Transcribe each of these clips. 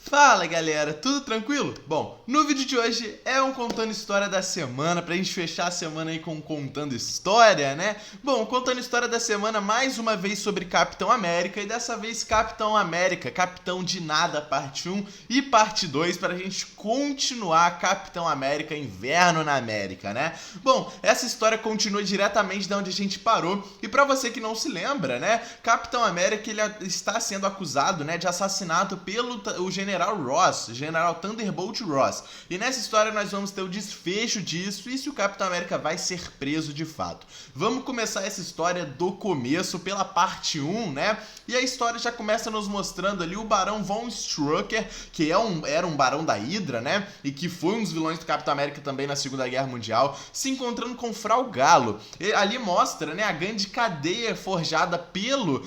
Fala galera, tudo tranquilo? Bom, no vídeo de hoje é um Contando História da Semana, pra gente fechar a semana aí com um Contando História, né? Bom, Contando História da Semana mais uma vez sobre Capitão América, e dessa vez Capitão América, Capitão de Nada, parte 1 e parte 2, pra gente continuar Capitão América Inverno na América, né? Bom, essa história continua diretamente de onde a gente parou, e pra você que não se lembra, né? Capitão América, ele está sendo acusado, né, de assassinato pelo o General Ross, General Thunderbolt Ross. E nessa história nós vamos ter o desfecho disso e se o Capitão América vai ser preso de fato. Vamos começar essa história do começo, pela parte 1, né? E a história já começa nos mostrando ali o Barão Von Strucker, que era um barão da Hydra, né? E que foi um dos vilões do Capitão América também na Segunda Guerra Mundial, se encontrando com Frau Galo. E ali mostra, né, a grande cadeia forjada pelo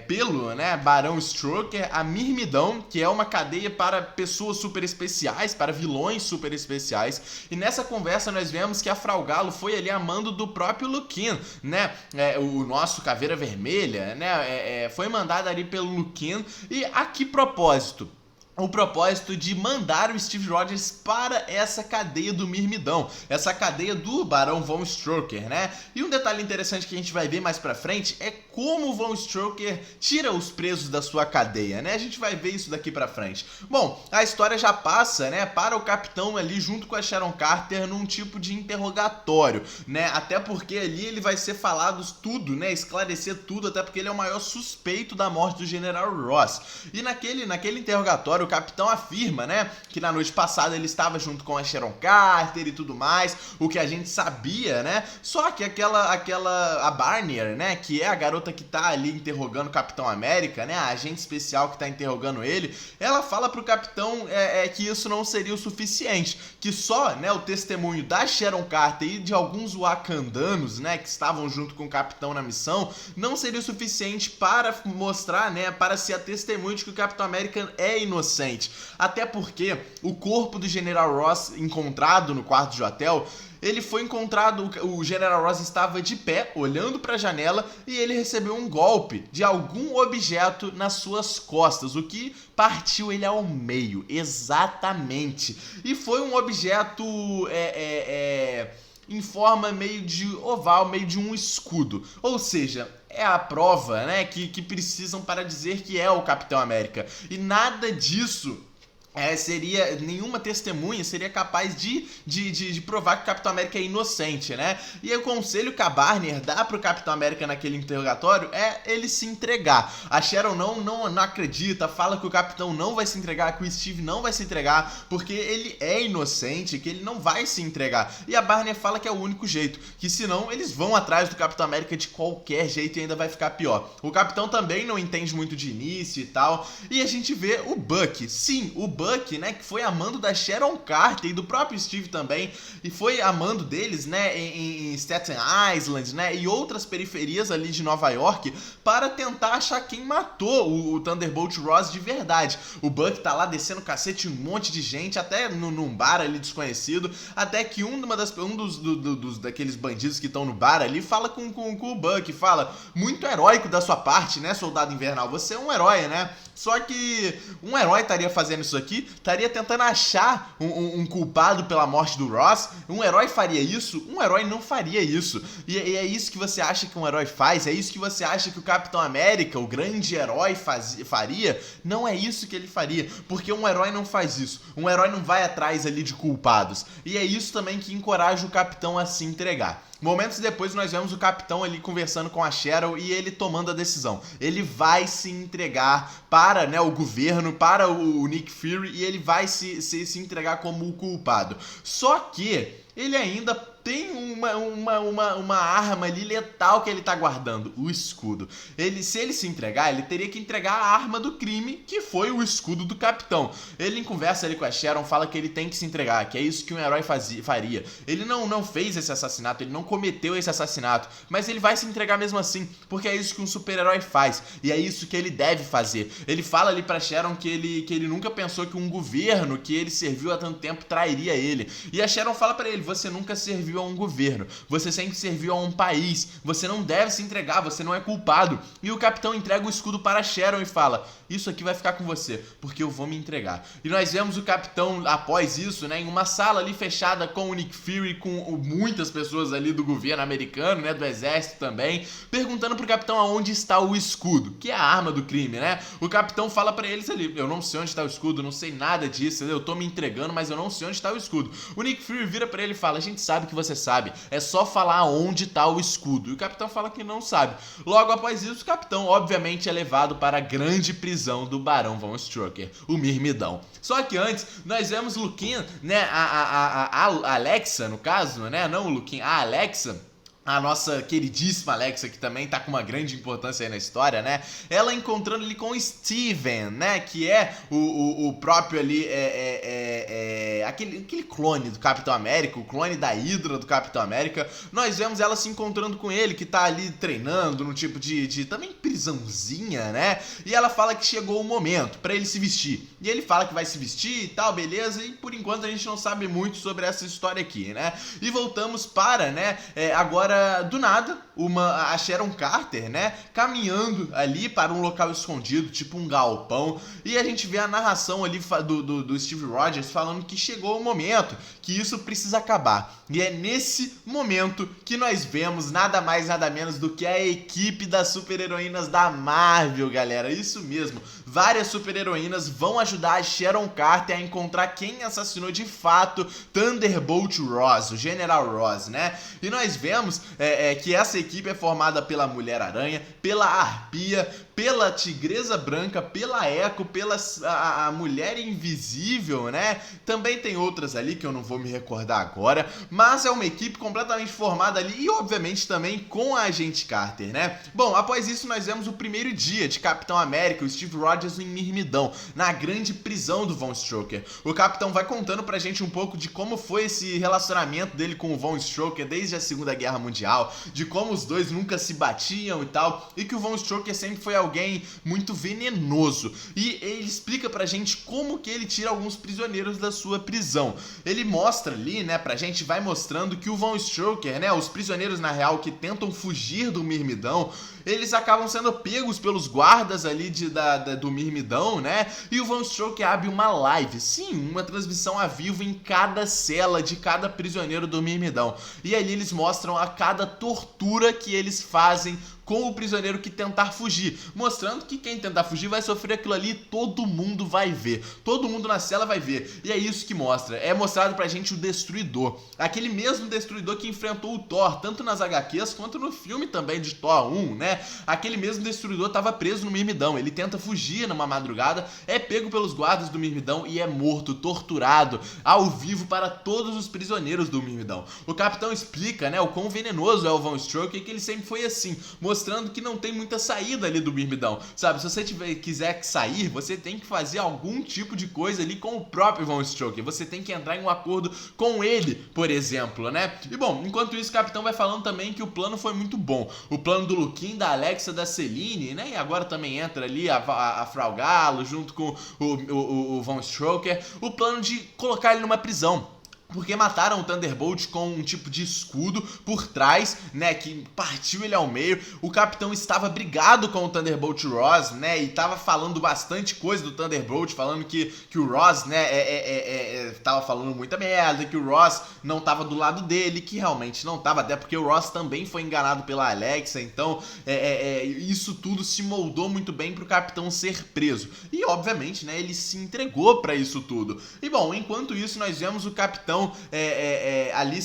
pelo, né, Barão Strucker, a Mirmidão, que é uma cadeia para pessoas super especiais, para vilões super especiais. E nessa conversa nós vemos que a Frau Galo foi ali a mando do próprio Luquin, né, o nosso Caveira Vermelha, né, foi mandada ali pelo Luquin. E a que propósito? O propósito de mandar o Steve Rogers para essa cadeia do Mirmidão, essa cadeia do Barão Von Strucker, né? E um detalhe interessante que a gente vai ver mais pra frente é como o Von Strucker tira os presos da sua cadeia, né? A gente vai ver isso daqui pra frente. Bom, a história já passa, né, para o Capitão ali junto com a Sharon Carter num tipo de interrogatório, né? Até porque ali ele vai ser falado tudo, né? Esclarecer tudo, até porque ele é o maior suspeito da morte do General Ross. E naquele interrogatório o Capitão afirma, né, que na noite passada ele estava junto com a Sharon Carter e tudo mais, o que a gente sabia, né? Só que a Barnier, né, que é a garota que tá ali interrogando o Capitão América, né, a agente especial que tá interrogando ele, ela fala pro Capitão que isso não seria o suficiente, que só, né, o testemunho da Sharon Carter e de alguns wakandanos, né, que estavam junto com o Capitão na missão, não seria o suficiente para mostrar, né, para ser a testemunha de que o Capitão América é inocente. Até porque o corpo do General Ross encontrado no quarto de hotel, ele foi encontrado, o General Ross estava de pé, olhando para a janela, e ele recebeu um golpe de algum objeto nas suas costas, o que partiu ele ao meio, exatamente. E foi um objeto em forma meio de oval, meio de um escudo. Ou seja, é a prova, né, que precisam para dizer que é o Capitão América. E nada disso nenhuma testemunha seria capaz de provar que o Capitão América é inocente, né? E aí o conselho que a Barnier dá pro Capitão América naquele interrogatório é ele se entregar. A Sharon não acredita, fala que o Capitão não vai se entregar, que o Steve não vai se entregar, porque ele é inocente, que ele não vai se entregar. E a Barnier fala que é o único jeito, que senão eles vão atrás do Capitão América de qualquer jeito e ainda vai ficar pior. O Capitão também não entende muito de início e tal, e a gente vê o Buck. Sim, o Buck, né, que foi amando da Sharon Carter e do próprio Steve também, e foi amando deles, né, em Staten Island, né, e outras periferias ali de Nova York, para tentar achar quem matou o Thunderbolt Ross de verdade. O Buck tá lá descendo cacete, um monte de gente, até num bar ali desconhecido, até que um daqueles bandidos que estão no bar ali fala com o Buck, fala: muito heróico da sua parte, né, Soldado Invernal, você é um herói, né? Só que um herói estaria fazendo isso aqui, estaria tentando achar um culpado pela morte do Ross. Um herói faria isso? Um herói não faria isso. E é isso que você acha que um herói faz? É isso que você acha que o Capitão América, o grande herói, faria? Não é isso que ele faria, porque um herói não faz isso. Um herói não vai atrás ali de culpados. E é isso também que encoraja o Capitão a se entregar. Momentos depois nós vemos o Capitão ali conversando com a Sharon e ele tomando a decisão. Ele vai se entregar para, né, o governo, para o Nick Fury, e ele vai se entregar como o culpado. Só que ele ainda tem uma arma ali letal que ele tá guardando, o escudo. Se ele se entregar, ele teria que entregar a arma do crime, que foi o escudo do Capitão. Ele, em conversa ali com a Sharon, fala que ele tem que se entregar, que é isso que um herói faria. Ele não fez esse assassinato, ele não cometeu esse assassinato, mas ele vai se entregar mesmo assim, porque é isso que um super-herói faz, e é isso que ele deve fazer. Ele fala ali pra Sharon que ele nunca pensou que um governo que ele serviu há tanto tempo trairia ele. E a Sharon fala pra ele: você nunca serviu serviu a um governo, você sempre serviu a um país, você não deve se entregar, você não é culpado. E o capitão entrega o escudo para Sharon e fala: isso aqui vai ficar com você, porque eu vou me entregar. E nós vemos o capitão, após isso, né, em uma sala ali fechada com o Nick Fury, com muitas pessoas ali do governo americano, né, do exército também, perguntando pro capitão aonde está o escudo, que é a arma do crime, né? O capitão fala pra eles ali: eu não sei onde está o escudo, não sei nada disso, eu tô me entregando, mas eu não sei onde está o escudo. O Nick Fury vira pra ele e fala: a gente sabe que você sabe, é só falar onde tá o escudo. E o capitão fala que não sabe. Logo após isso, o capitão obviamente é levado para a grande prisão do Barão Von Strucker, o Mirmidão. Só que antes, nós vemos Luquinha, né, a Alexa, no caso, né, não o Luquinha, a Alexa, a nossa queridíssima Alexa, que também tá com uma grande importância aí na história, né? Ela encontrando ali com o Steven, né? Que é o próprio ali, aquele clone do Capitão América, o clone da Hydra do Capitão América. Nós vemos ela se encontrando com ele, que tá ali treinando num tipo de também prisãozinha, né? E ela fala que chegou o momento pra ele se vestir. E ele fala que vai se vestir e tal, beleza? E por enquanto a gente não sabe muito sobre essa história aqui, né? E voltamos para, né, agora do nada, a Sharon Carter, né, caminhando ali para um local escondido, tipo um galpão, e a gente vê a narração ali do Steve Rogers falando que chegou o momento, que isso precisa acabar. E é nesse momento que nós vemos nada mais, nada menos do que a equipe das super-heroínas da Marvel, galera. Isso mesmo, várias super-heroínas vão ajudar a Sharon Carter a encontrar quem assassinou de fato Thunderbolt Ross, o General Ross, né? E nós vemos que essa equipe é formada pela Mulher-Aranha, pela Arpia, pela Tigresa Branca, pela Echo, pela a Mulher Invisível, né? Também tem outras ali que eu não vou me recordar agora, mas é uma equipe completamente formada ali e obviamente também com a Agente Carter, né? Bom, após isso nós vemos o primeiro dia de Capitão América, o Steve Rogers em Mirmidão, na grande prisão do Von Strucker. O Capitão vai contando pra gente um pouco de como foi esse relacionamento dele com o Von Strucker desde a Segunda Guerra Mundial, de como os dois nunca se batiam e tal, e que o Von Strucker sempre foi alguém muito venenoso. E ele explica pra gente como que ele tira alguns prisioneiros da sua prisão. Ele mostra ali, né, pra gente, vai mostrando que o Von Strucker, né, os prisioneiros na real que tentam fugir do Mirmidão, eles acabam sendo pegos pelos guardas ali do Mirmidão, né? E o Von Strucker abre uma live, sim, uma transmissão a vivo em cada cela de cada prisioneiro do Mirmidão. E ali eles mostram a cada tortura que eles fazem com o prisioneiro que tentar fugir, mostrando que quem tentar fugir vai sofrer aquilo ali e todo mundo vai ver, todo mundo na cela vai ver, e é isso que mostra, é mostrado pra gente o Destruidor, aquele mesmo Destruidor que enfrentou o Thor, tanto nas HQs quanto no filme também de Thor 1, né, aquele mesmo Destruidor tava preso no Mirmidão, ele tenta fugir numa madrugada, é pego pelos guardas do Mirmidão e é morto, torturado, ao vivo para todos os prisioneiros do Mirmidão. O Capitão explica, né, o quão venenoso é o Von Strucker e que ele sempre foi assim, mostrando que não tem muita saída ali do Mirmidão, sabe? Se você quiser sair, você tem que fazer algum tipo de coisa ali com o próprio Von Strucker, você tem que entrar em um acordo com ele, por exemplo, né? E bom, enquanto isso o Capitão vai falando também que o plano foi muito bom, o plano do Luquinho, da Alexa, da Celine, né? E agora também entra ali a Frau Galo junto com o Von Strucker, o plano de colocar ele numa prisão. Porque mataram o Thunderbolt com um tipo de escudo por trás, né, que partiu ele ao meio. O Capitão estava brigado com o Thunderbolt Ross, né, e tava falando bastante coisa do Thunderbolt, falando que o Ross, né, tava falando muita merda, que o Ross não tava do lado dele, que realmente não tava, até porque o Ross também foi enganado pela Alexa, então isso tudo se moldou muito bem pro Capitão ser preso. E obviamente, né, ele se entregou pra isso tudo. E bom, enquanto isso nós vemos o Capitão ali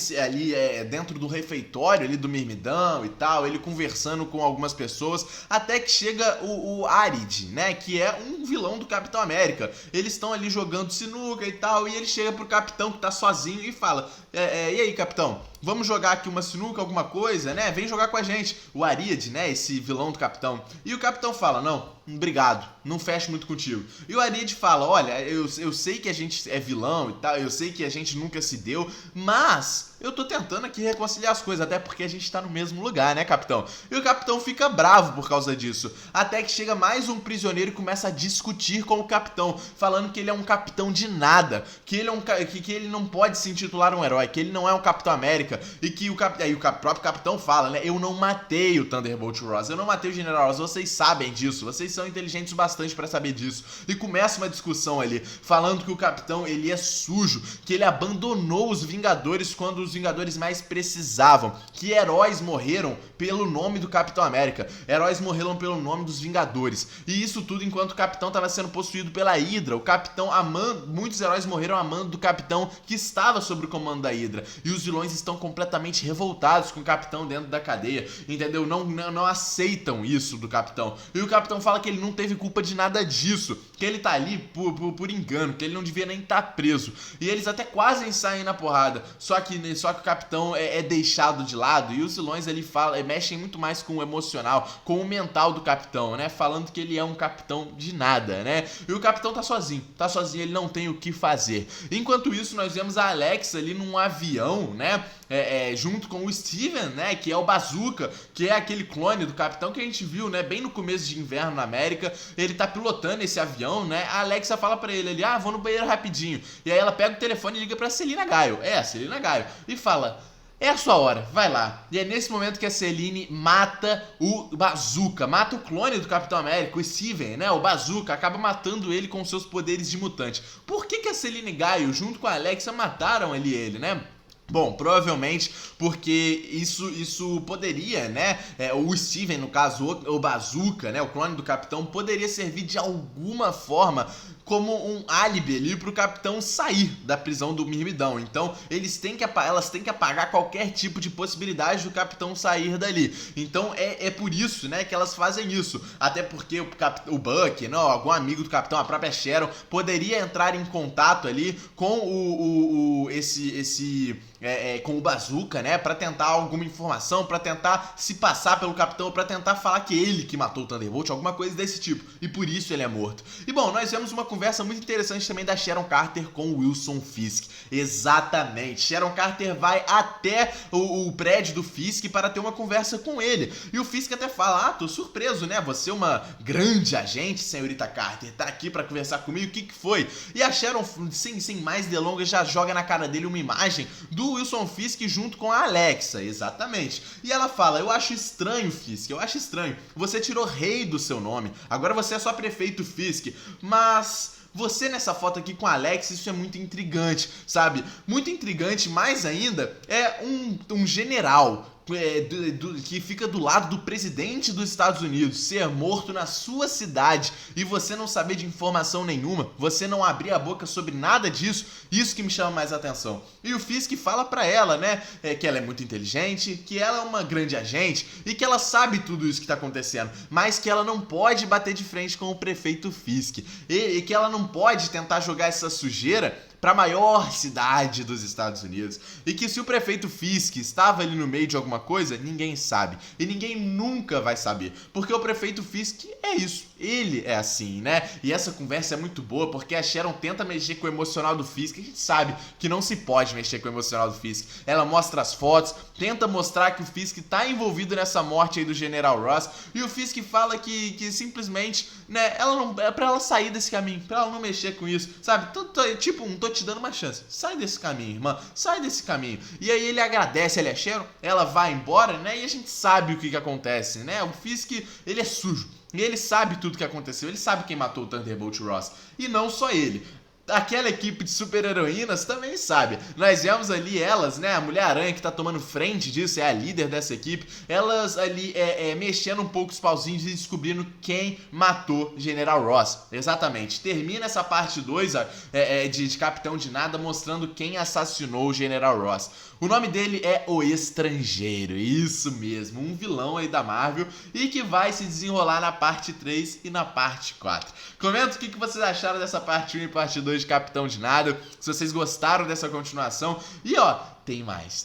dentro do refeitório ali do Mirmidão e tal, ele conversando com algumas pessoas, até que chega o Arid, né, que é um vilão do Capitão América. Eles estão ali jogando sinuca e tal, e ele chega pro Capitão que tá sozinho e fala: e aí, Capitão, vamos jogar aqui uma sinuca, alguma coisa, né? Vem jogar com a gente. O Arid, né, esse vilão do Capitão. E o Capitão fala: não, obrigado, não fecho muito contigo. E o Arid fala: olha, eu sei que a gente é vilão e tal, eu sei que a gente nunca se deu, mas eu tô tentando aqui reconciliar as coisas, até porque a gente tá no mesmo lugar, né, capitão? E o capitão fica bravo por causa disso, até que chega mais um prisioneiro e começa a discutir com o capitão, falando que ele é um capitão de nada, que ele, que ele não pode se intitular um herói, que ele não é um Capitão América, e que aí o próprio capitão fala, né, eu não matei o Thunderbolt Ross, eu não matei o General Ross, vocês sabem disso, vocês são inteligentes bastante pra saber disso. E começa uma discussão ali, falando que o capitão, ele é sujo, que ele abandonou os Vingadores quando os Vingadores mais precisavam, que heróis morreram pelo nome do Capitão América, heróis morreram pelo nome dos Vingadores, e isso tudo enquanto o capitão estava sendo possuído pela Hydra, o capitão amando, muitos heróis morreram amando do capitão que estava sob o comando da Hydra, e os vilões estão completamente revoltados com o capitão dentro da cadeia, entendeu? Não aceitam isso do capitão, e o capitão fala que ele não teve culpa de nada disso, que ele tá ali por engano, que ele não devia nem estar preso, e eles até quase saem na porrada, só que o capitão é deixado de lado, e os vilões ali mexem muito mais com o emocional, com o mental do capitão, né, falando que ele é um capitão de nada, né, e o capitão tá sozinho, ele não tem o que fazer. Enquanto isso, nós vemos a Alexa ali num avião, né, junto com o Steven, né, que é o Bazooka, que é aquele clone do capitão que a gente viu, né, bem no começo de Inverno na América, ele tá pilotando esse avião, né, a Alexa fala pra ele ali, vou no banheiro rapidinho, e aí ela pega o telefone e liga pra Selina Kyle, a Selina Kyle, e fala, é a sua hora, vai lá. E é nesse momento que a Selene mata o Bazooka, mata o clone do Capitão América, o Steven, né? O Bazooka acaba matando ele com seus poderes de mutante. Por que a Selene Kyle, junto com a Alexa, mataram ele, né? Bom, provavelmente porque isso poderia, né, o Steven, no caso, o Bazooka, né, o clone do Capitão, poderia servir de alguma forma como um álibi ali pro Capitão sair da prisão do Mirmidão. Então, elas têm que apagar qualquer tipo de possibilidade do Capitão sair dali. Então, é por isso, né, que elas fazem isso. Até porque o Buck, não, algum amigo do Capitão, a própria Sharon, poderia entrar em contato ali com com o Bazooka, né, pra tentar alguma informação, pra tentar se passar pelo Capitão, pra tentar falar que ele que matou o Thunderbolt, alguma coisa desse tipo, e por isso ele é morto. E bom, nós vemos uma conversa muito interessante também da Sharon Carter com o Wilson Fisk. Exatamente, Sharon Carter vai até o prédio do Fisk para ter uma conversa com ele, e o Fisk até fala, tô surpreso, né, você é uma grande agente, senhorita Carter, tá aqui pra conversar comigo, o que foi? E a Sharon, sem mais delongas, já joga na cara dele uma imagem do Wilson Fisk junto com a Alexa, exatamente. E ela fala, eu acho estranho, Fisk, eu acho estranho. Você tirou rei do seu nome, agora você é só prefeito Fisk, mas você nessa foto aqui com a Alexa, isso é muito intrigante, sabe? Muito intrigante, mais ainda, é um general que fica do lado do presidente dos Estados Unidos ser morto na sua cidade e você não saber de informação nenhuma, você não abrir a boca sobre nada disso, isso que me chama mais atenção. E o Fisk fala pra ela, né, que ela é muito inteligente, que ela é uma grande agente e que ela sabe tudo isso que tá acontecendo, mas que ela não pode bater de frente com o prefeito Fisk e que ela não pode tentar jogar essa sujeira para a maior cidade dos Estados Unidos, e que se o prefeito Fisk estava ali no meio de alguma coisa, ninguém sabe, e ninguém nunca vai saber, porque o prefeito Fisk é isso, ele é assim, né? E essa conversa é muito boa, porque a Sharon tenta mexer com o emocional do Fisk, a gente sabe que não se pode mexer com o emocional do Fisk, ela mostra as fotos, tenta mostrar que o Fisk tá envolvido nessa morte aí do General Ross, e o Fisk fala que simplesmente, né, ela não, é pra ela sair desse caminho, pra ela não mexer com isso, sabe? Tipo, tô te dando uma chance, sai desse caminho, irmã, sai desse caminho. E aí ele agradece a Sharon, ela vai embora, né, e a gente sabe o que acontece, né, o Fisk, ele é sujo, e ele sabe tudo que aconteceu, ele sabe quem matou o Thunderbolt Ross, e não só ele. Aquela equipe de super-heroínas também sabe. Nós vemos ali elas, né, a Mulher-Aranha que tá tomando frente disso, é a líder dessa equipe, elas ali mexendo um pouco os pauzinhos e descobrindo quem matou General Ross. Exatamente. Termina essa parte 2 de Capitão de Nada mostrando quem assassinou o General Ross. O nome dele é O Estrangeiro, isso mesmo, um vilão aí da Marvel e que vai se desenrolar na parte 3 e na parte 4. Comenta o que vocês acharam dessa parte 1 e parte 2 de Capitão de Nada, se vocês gostaram dessa continuação. E ó, tem mais.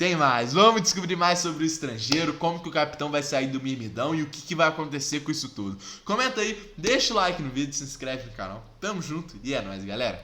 Vamos descobrir mais sobre o Estrangeiro, como que o Capitão vai sair do Mirmidão e o que vai acontecer com isso tudo. Comenta aí, deixa o like no vídeo, se inscreve no canal. Tamo junto e é nóis, galera.